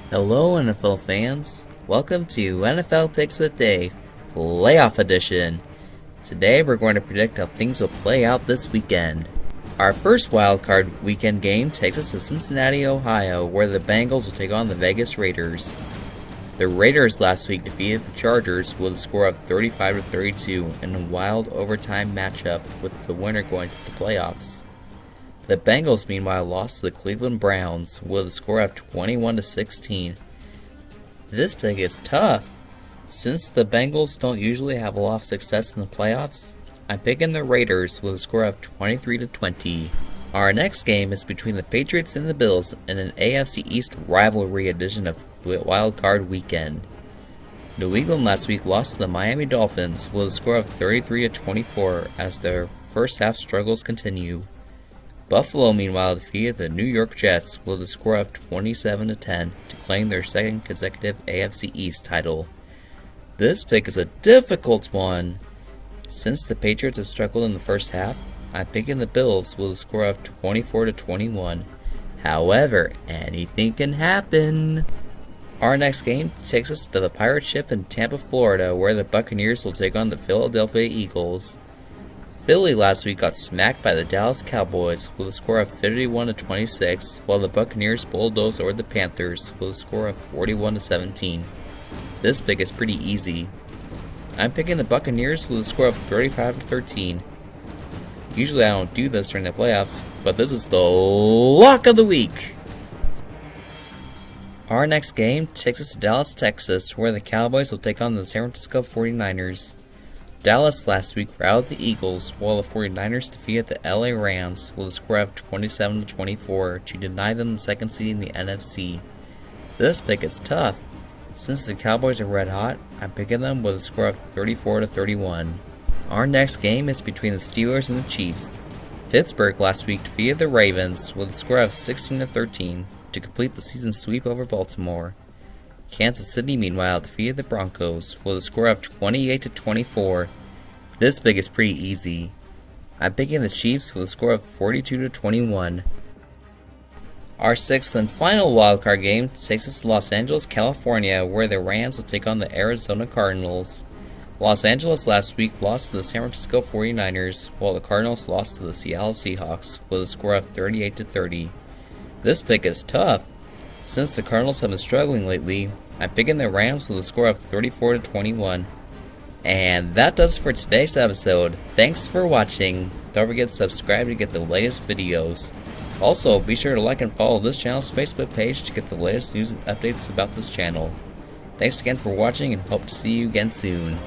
Hello NFL fans, welcome to NFL Picks with Dave, Playoff Edition. Today we're going to predict how things will play out this weekend. Our first wildcard weekend game takes us to Cincinnati, Ohio, where the Bengals will take on the Vegas Raiders. The Raiders last week defeated the Chargers with a score of 35-32 in a wild overtime matchup, with the winner going to the playoffs. The Bengals, meanwhile, lost to the Cleveland Browns with a score of 21-16. This pick is tough. Since the Bengals don't usually have a lot of success in the playoffs, I'm picking the Raiders with a score of 23-20. Our next game is between the Patriots and the Bills in an AFC East rivalry edition of Wildcard Weekend. New England last week lost to the Miami Dolphins with a score of 33-24 as their first half struggles continue. Buffalo, meanwhile, defeated the New York Jets with a score of 27-10 to claim their second consecutive AFC East title. This pick is a difficult one. Since the Patriots have struggled in the first half, I'm picking the Bills with a score of 24-21. However, anything can happen. Our next game takes us to the pirate ship in Tampa, Florida, where the Buccaneers will take on the Philadelphia Eagles. Philly last week got smacked by the Dallas Cowboys with a score of 51-26, while the Buccaneers bulldozed over the Panthers with a score of 41-17. This pick is pretty easy. I'm picking the Buccaneers with a score of 35-13. Usually I don't do this during the playoffs, but this is the lock of the week. Our next game takes us to Dallas, Texas, where the Cowboys will take on the San Francisco 49ers. Dallas last week routed the Eagles, while the 49ers defeated the LA Rams with a score of 27-24 to deny them the second seed in the NFC. This pick is tough. Since the Cowboys are red hot, I'm picking them with a score of 34-31. Our next game is between the Steelers and the Chiefs. Pittsburgh last week defeated the Ravens with a score of 16-13 to complete the season sweep over Baltimore. Kansas City, meanwhile, defeated the Broncos with a score of 28-24. This pick is pretty easy. I'm picking the Chiefs with a score of 42-21. Our sixth and final wildcard game takes us to Los Angeles, California, where the Rams will take on the Arizona Cardinals. Los Angeles last week lost to the San Francisco 49ers, while the Cardinals lost to the Seattle Seahawks with a score of 38-30. This pick is tough. Since the Cardinals have been struggling lately, I'm picking the Rams with a score of 34-21. And that does it for today's episode. Thanks for watching. Don't forget to subscribe to get the latest videos. Also, be sure to like and follow this channel's Facebook page to get the latest news and updates about this channel. Thanks again for watching and hope to see you again soon.